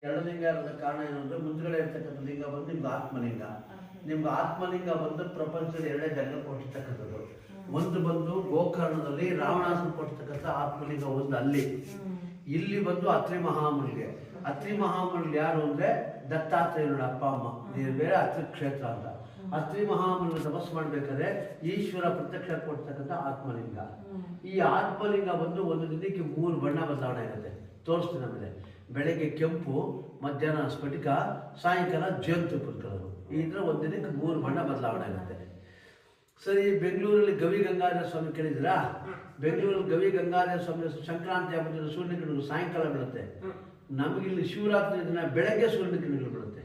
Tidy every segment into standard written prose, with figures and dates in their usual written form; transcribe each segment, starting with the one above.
ಎರಡು ಲಿಂಗ ಇರೋದ ಕಾರಣ ಏನು ಅಂದ್ರೆ ಮುಂದ್ಗಡೆ ಇರ್ತಕ್ಕಂಥ ಲಿಂಗ ಬಂದು ನಿಮ್ಗೆ ಆತ್ಮಲಿಂಗ. ನಿಮ್ಗೆ ಆತ್ಮಲಿಂಗ ಬಂದು ಪ್ರಪಂಚದಲ್ಲಿ ಎರಡೇ ಜಾಗ ಕೊಟ್ಟಿರ್ತಕ್ಕಂಥದ್ದು. ಒಂದು ಬಂದು ಗೋಕರ್ಣದಲ್ಲಿ ರಾವಣಾಸುರ ಕೊಟ್ಟಿರ್ತಕ್ಕಂಥ ಆತ್ಮಲಿಂಗ ಒಂದು ಅಲ್ಲಿ. ಇಲ್ಲಿ ಬಂದು ಅತ್ರಿ ಮಹಾಮುನಿಗೆ. ಅತ್ರಿ ಮಹಾಮುನಿ ಯಾರು ಅಂದ್ರೆ ದತ್ತಾತ್ರೇಯನ ಅಪ್ಪ ಅಮ್ಮ, ಬೇರೆ ಅತ್ರಿ ಕ್ಷೇತ್ರ ಅಂತ. ಅತ್ರಿ ಮಹಾಮುನಿ ತಪಸ್ ಮಾಡ್ಬೇಕಾದ್ರೆ ಈಶ್ವರ ಪ್ರತ್ಯಕ್ಷ ಕೊಡ್ತಕ್ಕಂಥ ಆತ್ಮಲಿಂಗ. ಈ ಆತ್ಮಲಿಂಗ ಬಂದು ಒಂದು ದಿನಕ್ಕೆ 3 ಬಣ್ಣ ಬದಲಾವಣೆ ಆಗುತ್ತೆ. ತೋರಿಸ್ತೀನಿ ಆಮೇಲೆ. ಬೆಳಗ್ಗೆ ಕೆಂಪು, ಮಧ್ಯಾಹ್ನ ಸ್ಫಟಿಕ, ಸಾಯಂಕಾಲ ಜೇನುತುಪ್ಪದ ಕಲರು. ಈ ಥರ ಒಂದು ದಿನಕ್ಕೆ 3 ಬಣ್ಣ ಬದಲಾವಣೆ ಆಗುತ್ತೆ. ಸರಿ, ಬೆಂಗಳೂರಲ್ಲಿ ಗವಿ ಗಂಗಾಧರ ಸ್ವಾಮಿ ಕೇಳಿದಿರಾ? ಬೆಂಗಳೂರಲ್ಲಿ ಗವಿ ಗಂಗಾಧರ ಸ್ವಾಮಿ ಸಂಕ್ರಾಂತಿ ಹಬ್ಬದ ಸೂರ್ಯನ ಕಿರಣಗಳು ಸಾಯಂಕಾಲ ಬೀಳುತ್ತೆ. ನಮಗಿಲ್ಲಿ ಶಿವರಾತ್ರಿ ದಿನ ಬೆಳಗ್ಗೆ ಸೂರ್ಯನ ಕಿರಣಗಳು ಬೀಳುತ್ತೆ.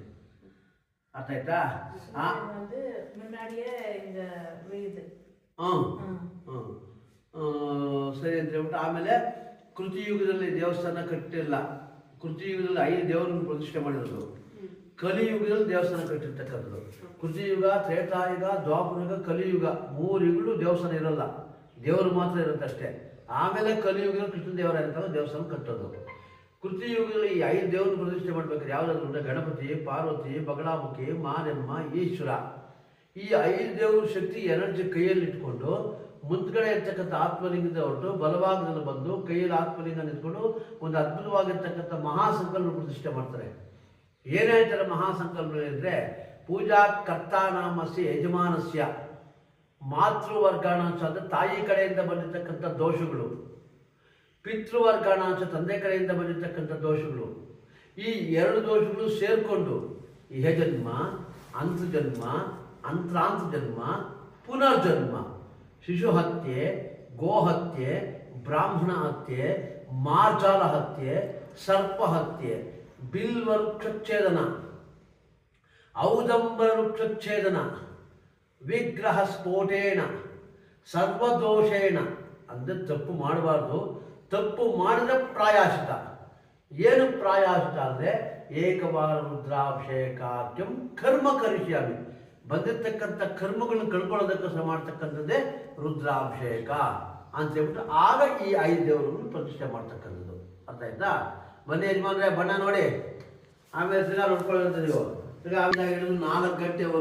ಅರ್ಥ ಆಯ್ತಾ? ಸರಿ ಅಂತ ಹೇಳ್ಬಿಟ್ಟು ಆಮೇಲೆ ಕೃತಿಯುಗದಲ್ಲಿ ದೇವಸ್ಥಾನ ಕಟ್ಟಿಲ್ಲ. ಕೃತಿಯುಗದಲ್ಲಿ 5 ದೇವರನ್ನು ಪ್ರತಿಷ್ಠೆ ಮಾಡಿರೋದು. ಕಲಿಯುಗದಲ್ಲಿ ದೇವಸ್ಥಾನ ಕಟ್ಟಿರ್ತಕ್ಕಂಥದ್ದು. ಕೃತಿಯುಗ, ತ್ರೇತಾಯುಗ, ದ್ವಾಪರಯುಗ, ಕಲಿಯುಗ 3 ಯುಗಗಳು ದೇವಸ್ಥಾನ ಇರಲ್ಲ, ದೇವರು ಮಾತ್ರ ಇರುತ್ತೆ ಅಷ್ಟೇ. ಆಮೇಲೆ ಕಲಿಯುಗದಲ್ಲಿ ಕೃಷ್ಣ ದೇವರ ಇರ್ತಾವೆ ದೇವಸ್ಥಾನ ಕಟ್ಟೋದು. ಕೃತಿಯುಗದಲ್ಲಿ ಈ 5 ದೇವರನ್ನು ಪ್ರತಿಷ್ಠೆ ಮಾಡ್ಬೇಕಾದ್ರೆ ಯಾವ್ದಾದ್ರು ಅಂದ್ರೆ ಗಣಪತಿ, ಪಾರ್ವತಿ, ಬಗಲಾಮುಖಿ, ಮಾರಮ್ಮ, ಈಶ್ವರ. ಈ 5 ದೇವರು ಶಕ್ತಿ ಎನರ್ಜಿ ಕೈಯಲ್ಲಿ ಇಟ್ಕೊಂಡು ಮುಂದ್ಗಡೆ ಇರ್ತಕ್ಕಂಥ ಆತ್ಮಲಿಂಗದ ಹೊರಟು ಬಲಭಾಗದಲ್ಲಿ ಬಂದು ಕೈಯಲ್ಲಿ ಆತ್ಮಲಿಂಗ ನಿಂತ್ಕೊಂಡು ಒಂದು ಅದ್ಭುತವಾಗಿರ್ತಕ್ಕಂಥ ಮಹಾಸಂಕಲ್ಪ ಪ್ರತಿಷ್ಠೆ ಮಾಡ್ತಾರೆ. ಏನೇ ಹೇಳ್ತಾರೆ ಮಹಾಸಂಕಲ್ಪ ಅಂದರೆ ಪೂಜಾ ಕರ್ತಾನಾಮಸ್ಯ ಯಜಮಾನಸ್ಯ ಮಾತೃವರ್ಗಾಣಾಂಶ ಅಂದರೆ ತಾಯಿ ಕಡೆಯಿಂದ ಬಂದಿರತಕ್ಕಂಥ ದೋಷಗಳು, ಪಿತೃವರ್ಗಾಣಾಂಶ ತಂದೆ ಕಡೆಯಿಂದ ಬಂದಿರತಕ್ಕಂಥ ದೋಷಗಳು. ಈ 2 ದೋಷಗಳು ಸೇರಿಕೊಂಡು ಇಹಜನ್ಮ, ಅಂತರ್ಜನ್ಮ, ಅಂತರಾಂತರ್ಜನ್ಮ, ಪುನರ್ಜನ್ಮ, ಶಿಶು ಹತ್ಯೆ, ಗೋಹತ್ಯೆ, ಬ್ರಾಹ್ಮಣ ಹತ್ಯೆ, ಮಾರ್ಜಾಲ ಹತ್ಯೆ, ಸರ್ಪ ಹತ್ಯೆ, ಬಿಲ್ವ ವೃಕ್ಷಚ್ಛೇದನ, ಔದಂಬರ ವೃಕ್ಷಚ್ಛೇದನ, ವಿಗ್ರಹ ಸ್ಫೋಟೇನ, ಸರ್ವದೋಷೇಣ. ಅಂದರೆ ತಪ್ಪು ಮಾಡಬಾರ್ದು. ತಪ್ಪು ಮಾಡಿದ್ರೆ ಪ್ರಾಯಾಶ್ಚಿತ. ಏನು ಪ್ರಾಯಾಶ್ಚಿತ ಅಂದರೆ ಏಕವಾರ ರುದ್ರಾಭಿಷೇಕಾಖ್ಯಂ ಕರ್ಮ ಕರಿಷ್ಯಾಮಿ. ಬಂದಿರತಕ್ಕಂಥ ಕರ್ಮಗಳನ್ನು ಕಳ್ಕೊಳ್ಳೋದಕ್ಕೋಸ್ಕರ ಮಾಡ್ತಕ್ಕಂಥದ್ದೇ ರುದ್ರಾಭಿಷೇಕ ಅಂತ ಹೇಳ್ಬಿಟ್ಟು ಆಗ ಈ 5 ದೇವರನ್ನು ಪ್ರತಿಷ್ಠೆ ಮಾಡ್ತಕ್ಕಂಥದ್ದು. ಅರ್ಥ ಆಯ್ತಾ? ಬನ್ನಿ ಯಜಮಾನ್ರೆ, ಬಣ್ಣ ನೋಡಿ. ಆಮೇಲೆ ತಿರ್ಗಾ ನೋಡ್ಕೊಳ್ಳೋದು ನೀವು. ತಿರ್ಗಾ ಆಮೇಲೆ 4 ಗಂಟೆವರೆಗೂ